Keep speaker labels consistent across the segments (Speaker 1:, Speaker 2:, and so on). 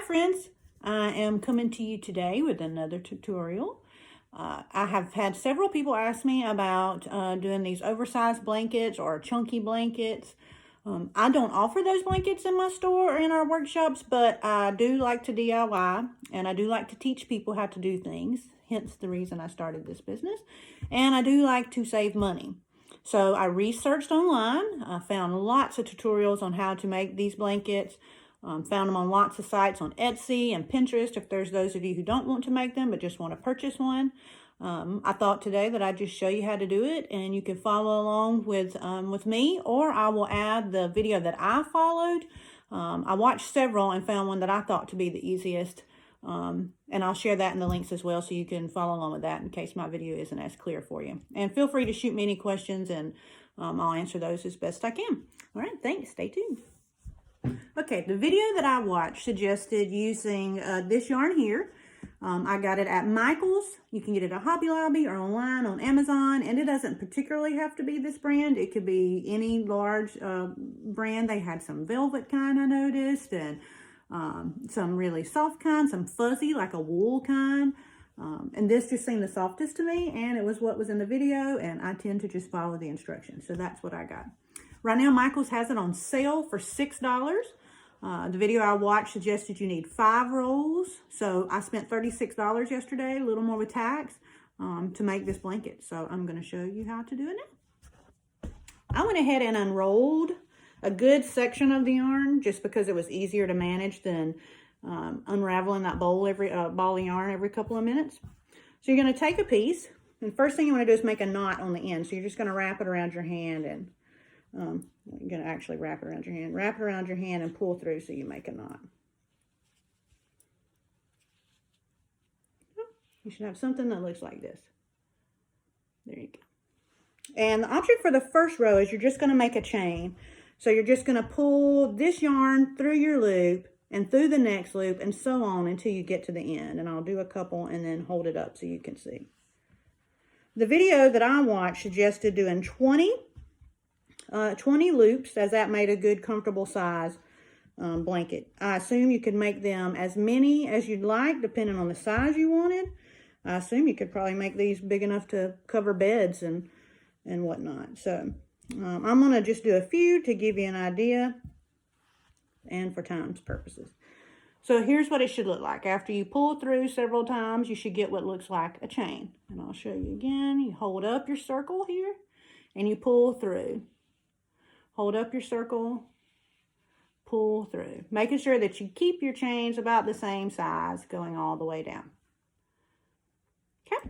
Speaker 1: friends, I am coming to you today with another tutorial. I have had several people ask me about doing these oversized blankets or chunky blankets. I don't offer those blankets in my store or in our workshops, but I do like to DIY and I do like to teach people how to do things, hence the reason I started this business. And I do like to save money. So I researched online. I found lots of tutorials on how to make these blankets. Found them on lots of sites on Etsy and Pinterest if there's those of you who don't want to make them but just want to purchase one. I thought today that I'd just show you how to do it and you can follow along with me, or I will add the video that I followed. I watched several and found one that I thought to be the easiest. And I'll share that in the links as well so you can follow along with that in case my video isn't as clear for you. And feel free to shoot me any questions and I'll answer those as best I can. All right, thanks. Stay tuned. Okay, the video that I watched suggested using this yarn here. I got it at Michael's. You can get it at Hobby Lobby or online on Amazon, and it doesn't particularly have to be this brand. It could be any large brand. They had some velvet kind I noticed, and some really soft kind, some fuzzy like a wool kind. And this just seemed the softest to me, and it was what was in the video, and I tend to just follow the instructions. So that's what I got. Right now, Michael's has it on sale for $6. The video I watched suggested you need 5 rolls. So I spent $36 yesterday, a little more with tax, to make this blanket. So I'm going to show you how to do it now. I went ahead and unrolled a good section of the yarn just because it was easier to manage than unraveling that ball of yarn every couple of minutes. So you're going to take a piece, and first thing you want to do is make a knot on the end. So you're just going to wrap it around your hand, and you're going to actually wrap it around your hand. Wrap it around your hand and pull through so you make a knot. You should have something that looks like this. There you go. And the option for the first row is you're just going to make a chain. So you're just going to pull this yarn through your loop and through the next loop and so on until you get to the end. And I'll do a couple and then hold it up so you can see. The video that I watched suggested doing 20 loops, as that made a good comfortable size blanket. I assume you could make them as many as you'd like depending on the size you wanted. I assume you could probably make these big enough to cover beds and whatnot. So I'm going to just do a few to give you an idea and for time's purposes. So here's what it should look like. After you pull through several times, you should get what looks like a chain. And I'll show you again. You hold up your circle here and you pull through. Hold up your circle, pull through. Making sure that you keep your chains about the same size going all the way down. Okay.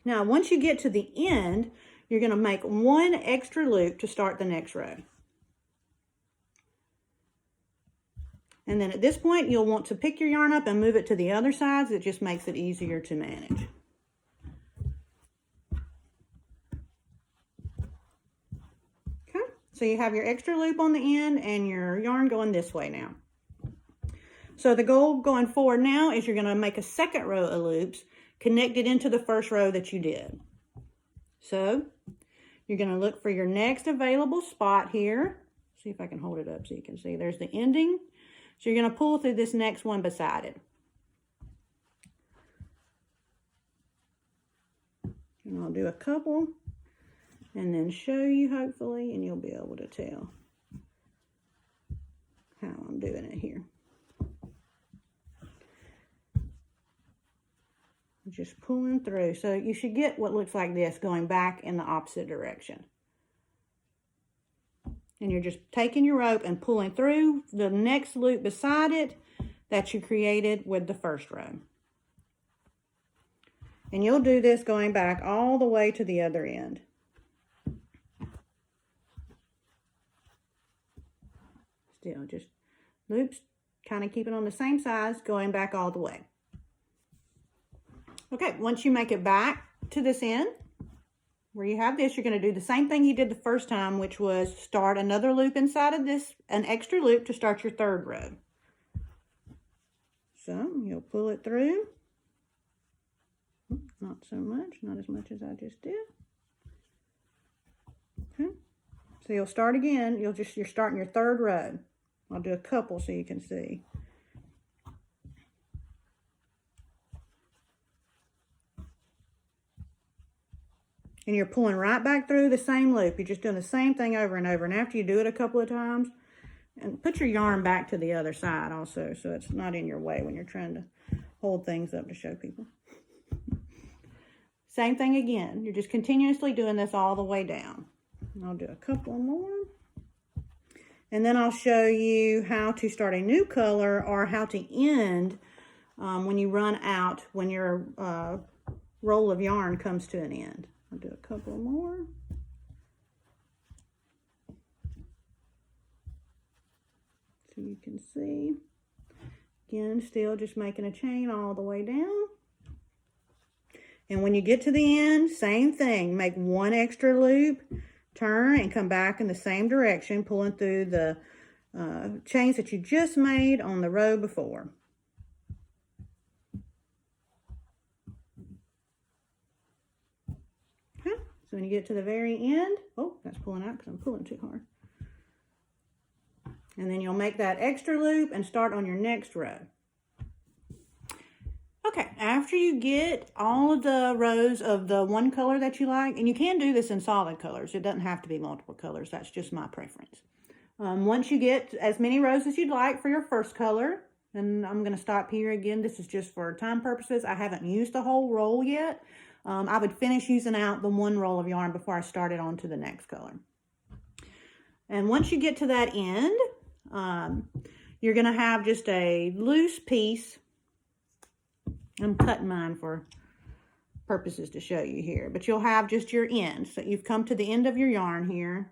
Speaker 1: Now, once you get to the end, you're going to make one extra loop to start the next row. And then at this point, you'll want to pick your yarn up and move it to the other sides. It just makes it easier to manage. So you have your extra loop on the end and your yarn going this way now. So the goal going forward now is you're going to make a second row of loops connected into the first row that you did. So you're going to look for your next available spot here. See if I can hold it up so you can see. There's the ending. So you're going to pull through this next one beside it. And I'll do a couple and then show you hopefully, and you'll be able to tell how I'm doing it here. Just pulling through. So you should get what looks like this going back in the opposite direction. And you're just taking your rope and pulling through the next loop beside it that you created with the first row. And you'll do this going back all the way to the other end. Still just loops, kind of keep it on the same size, going back all the way. Okay, once you make it back to this end, where you have this, you're going to do the same thing you did the first time, which was start another loop inside of this, an extra loop to start your third row. So you'll pull it through. Not so much, not as much as I just did. Okay, so you'll start again. You're starting your third row. I'll do a couple so you can see. and you're pulling right back through the same loop. You're just doing the same thing over and over. And after you do it a couple of times, and put your yarn back to the other side also, so it's not in your way when you're trying to hold things up to show people. Same thing again. You're just continuously doing this all the way down. And I'll do a couple more. And then I'll show you how to start a new color or how to end when you run out, when your roll of yarn comes to an end. I'll do a couple more. So you can see. Again, still just making a chain all the way down. And when you get to the end, same thing. Make one extra loop, turn, and come back in the same direction, pulling through the chains that you just made on the row before. Okay, so when you get to the very end, oh, that's pulling out because I'm pulling too hard. And then you'll make that extra loop and start on your next row. Okay, after you get all of the rows of the one color that you like, and you can do this in solid colors. It doesn't have to be multiple colors. That's just my preference. Once you get as many rows as you'd like for your first color, and I'm going to stop here again. This is just for time purposes. I haven't used the whole roll yet. I would finish using out the one roll of yarn before I started on to the next color. And once you get to that end, you're going to have just a loose piece. I'm cutting mine for purposes to show you here, but you'll have just your end. So you've come to the end of your yarn here.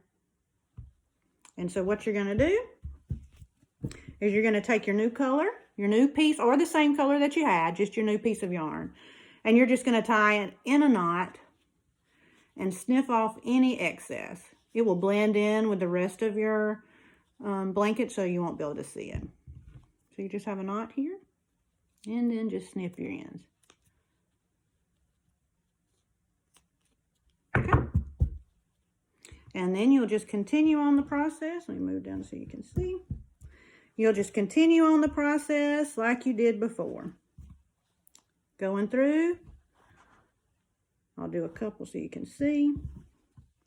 Speaker 1: And so what you're going to do is you're going to take your new color, your new piece, or the same color that you had, just your new piece of yarn. And you're just going to tie it in a knot and sniff off any excess. It will blend in with the rest of your blanket, so you won't be able to see it. So you just have a knot here. And then just sniff your ends. Okay. And then you'll just continue on the process. Let me move down so you can see. You'll just continue on the process like you did before. Going through. I'll do a couple so you can see.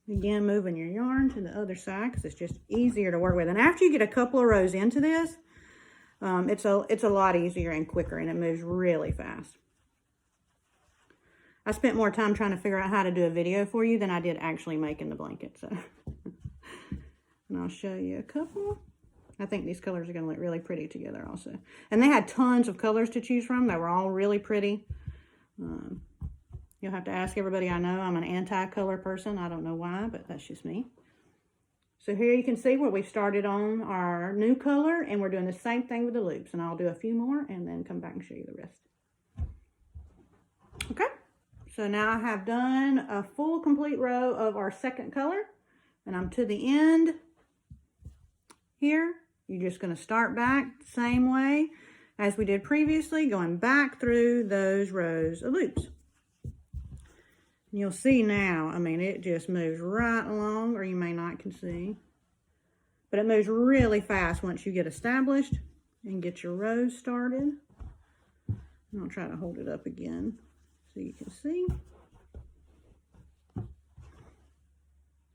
Speaker 1: Again, moving your yarn to the other side because it's just easier to work with. And after you get a couple of rows into this, it's a lot easier and quicker, and it moves really fast. I spent more time trying to figure out how to do a video for you than I did actually making the blanket. So, and I'll show you a couple. I think these colors are going to look really pretty together also. And they had tons of colors to choose from. They were all really pretty. You'll have to ask everybody I know. I'm an anti-color person. I don't know why, but that's just me. So here you can see where we've started on our new color, and we're doing the same thing with the loops. And I'll do a few more and then come back and show you the rest. Okay, so now I have done a full complete row of our second color, and I'm to the end here. You're just going to start back the same way as we did previously, going back through those rows of loops. You'll see now, I mean, it just moves right along, or you may not can see. But it moves really fast once you get established and get your rows started. And I'll try to hold it up again so you can see.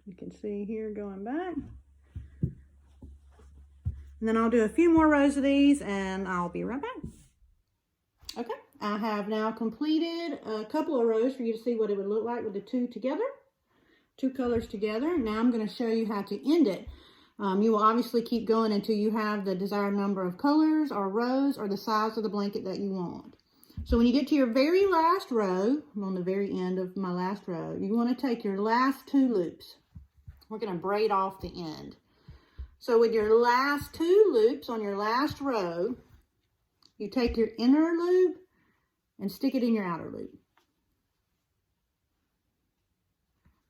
Speaker 1: You can see here going back. And then I'll do a few more rows of these and I'll be right back. Okay. I have now completed a couple of rows for you to see what it would look like with the two colors together. Now I'm going to show you how to end it. You will obviously keep going until you have the desired number of colors or rows or the size of the blanket that you want. So when you get to your very last row, I'm on the very end of my last row, you want to take your last two loops. We're going to braid off the end. So with your last two loops on your last row, you take your inner loop and stick it in your outer loop.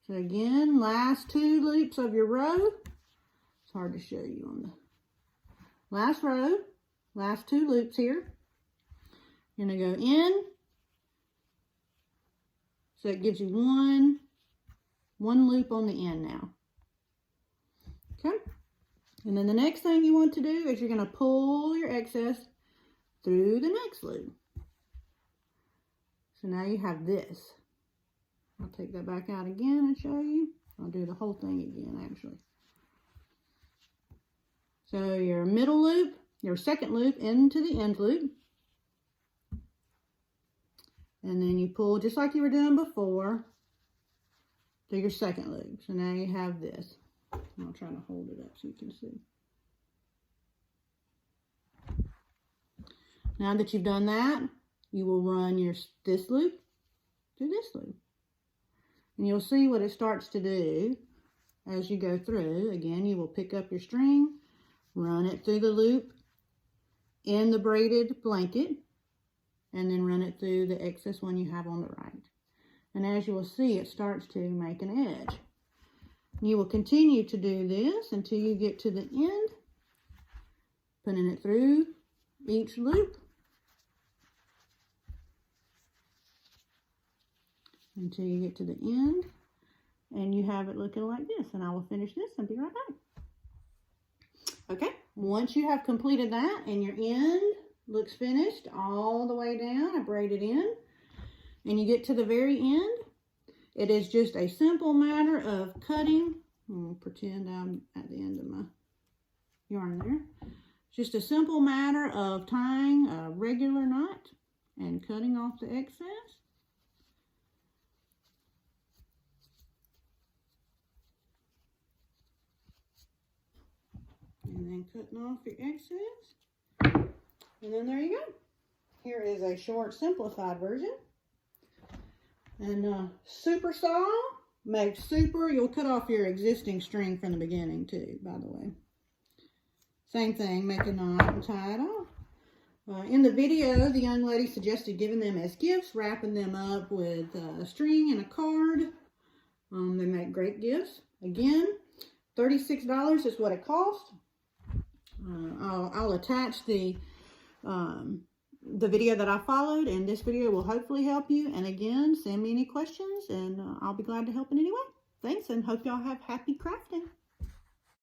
Speaker 1: So again, last two loops of your row. It's hard to show you on the last row, last two loops here. You're going to go in. So it gives you one loop on the end now. Okay. And then the next thing you want to do is you're going to pull your excess through the next loop. So now you have this. I'll take that back out again and show you. I'll do the whole thing again, actually. So your middle loop, your second loop into the end loop. And then you pull just like you were doing before through your second loop. So now you have this. I'll try to hold it up so you can see. Now that you've done that, you will run this loop through this loop. And you'll see what it starts to do as you go through. Again, you will pick up your string, run it through the loop in the braided blanket, and then run it through the excess one you have on the right. And as you will see, it starts to make an edge. You will continue to do this until you get to the end, putting it through each loop until you get to the end, and you have it looking like this. And I will finish this and be right back. Okay, once you have completed that and your end looks finished all the way down, I braided in, and you get to the very end, it is just a simple matter of cutting. I'll pretend I'm at the end of my yarn there. Just a simple matter of tying a regular knot and cutting off the excess. And then cutting off your excess. And then there you go. Here is a short, simplified version. And super saw makes super. You'll cut off your existing string from the beginning too, by the way. Same thing, make a knot and tie it off. In the video, the young lady suggested giving them as gifts, wrapping them up with a string and a card. They make great gifts. Again, $36 is what it costs. I'll attach the video that I followed, and this video will hopefully help you. And again, send me any questions, and I'll be glad to help in any way. Thanks, and hope y'all have happy crafting.